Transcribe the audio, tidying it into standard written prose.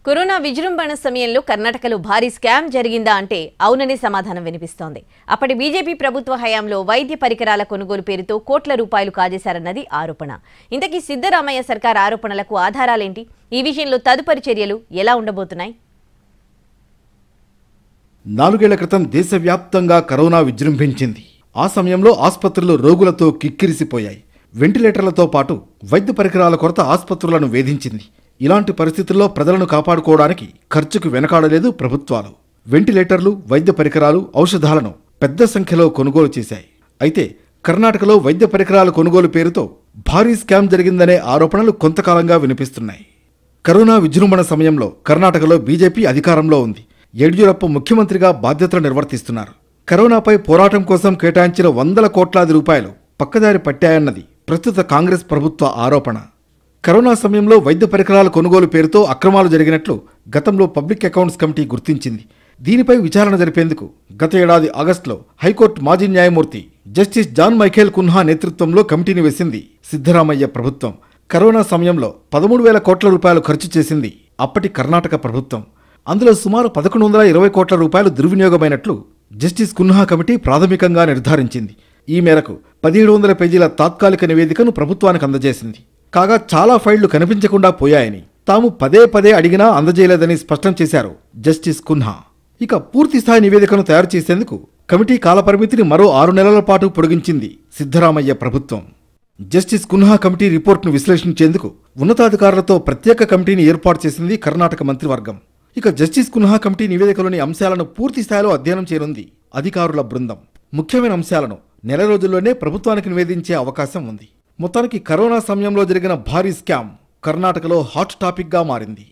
Corona విజృంభణ సమయంలో కర్ణాటకలో భారీ స్కామ్ జరిగిందా అంటే అవుననే సమాధానం వినిపిస్తోంది. అప్పటి బీజేపీ ప్రభుత్వ హయాంలో వైద్య పరికరాల కొనుగోలు పేరుతో కోట్ల రూపాయలు కాజేశారన్నది ఆరోపణ. ఇంతకీ సిద్ధరామయ్య సర్కార్ ఆరోపణలకు ఆధారాలేంటి? ఈ విషయంలో తదుపరి చర్యలు ఎలా ఉండబోతున్నాయి? 4 ఏళ్ల క్రితం దేశవ్యాప్తంగా కరోనా విజృంభించింది. ఆ సమయంలో ఆసుపత్రులు రోగులతో కిక్కిరిసిపోయాయి. వెంటిలేటర్లతో పాటు వైద్య పరికరాల కొరత ఆసుపత్రులను వేధించింది. ఇలాంటి పరిస్థితుల్లో ప్రజలను కాపాడుకోవడానికి ఖర్చుకు వెనకాడలేదు ప్రభుత్వాలు. వెంటిలేటర్లు, వైద్య పరికరాలు, ఔషధాలను పెద్ద సంఖ్యలో కొనుగోలు చేశాయి. అయితే కర్ణాటకలో వైద్య పరికరాల కొనుగోలు పేరుతో భారీ స్కామ్ జరిగిందనే ఆరోపణలు కొంతకాలంగా వినిపిస్తున్నాయి. కరోనా విజృంభణ సమయంలో కర్ణాటకలో బీజేపీ అధికారంలో ఉంది. యడియూరప్ప ముఖ్యమంత్రిగా బాధ్యతలు నిర్వర్తిస్తున్నారు. కరోనాపై పోరాటం కోసం కేటాయించిన వందల కోట్లాది రూపాయలు పక్కదారి పట్టాయన్నది ప్రస్తుత కాంగ్రెస్ ప్రభుత్వ ఆరోపణ. కరోనా సమయంలో వైద్య పరికరాల కొనుగోలు పేరుతో అక్రమాలు జరిగినట్లు గతంలో పబ్లిక్ అకౌంట్స్ కమిటీ గుర్తించింది. దీనిపై విచారణ జరిపేందుకు గత ఏడాది ఆగస్టులో హైకోర్టు మాజీ న్యాయమూర్తి జస్టిస్ జాన్ మైఖేల్ కున్హా నేతృత్వంలో కమిటీని వేసింది సిద్ధరామయ్య ప్రభుత్వం. కరోనా సమయంలో 13,000 కోట్ల రూపాయలు ఖర్చు చేసింది అప్పటి కర్ణాటక ప్రభుత్వం. అందులో సుమారు 1,120 కోట్ల రూపాయలు దుర్వినియోగమైనట్లు జస్టిస్ కున్హా కమిటీ ప్రాథమికంగా నిర్ధారించింది. ఈ మేరకు 1700 పేజీల తాత్కాలిక నివేదికను ప్రభుత్వానికి అందజేసింది. కాగా చాలా ఫైళ్లు కనిపించకుండా పోయాయని, తాము పదే అడిగినా అందజేయలేదని స్పష్టం చేశారు జస్టిస్ కున్హా. ఇక పూర్తిస్థాయి నివేదికను తయారు చేసేందుకు కమిటీ కాలపరిమితిని మరో 6 నెలల పాటు పొడిగించింది సిద్ధరామయ్య ప్రభుత్వం. జస్టిస్ కున్హా కమిటీ రిపోర్టును విశ్లేషించేందుకు ఉన్నతాధికారులతో ప్రత్యేక కమిటీని ఏర్పాటు చేసింది కర్ణాటక మంత్రివర్గం. ఇక జస్టిస్ కున్హా కమిటీ నివేదికలోని అంశాలను పూర్తి స్థాయిలో అధ్యయనం చేయనుంది అధికారుల బృందం. ముఖ్యమైన అంశాలను నెల రోజుల్లోనే ప్రభుత్వానికి నివేదించే అవకాశం ఉంది. మొత్తానికి కరోనా సమయంలో జరిగిన భారీ స్కామ్ కర్ణాటకలో హాట్ టాపిక్గా మారింది.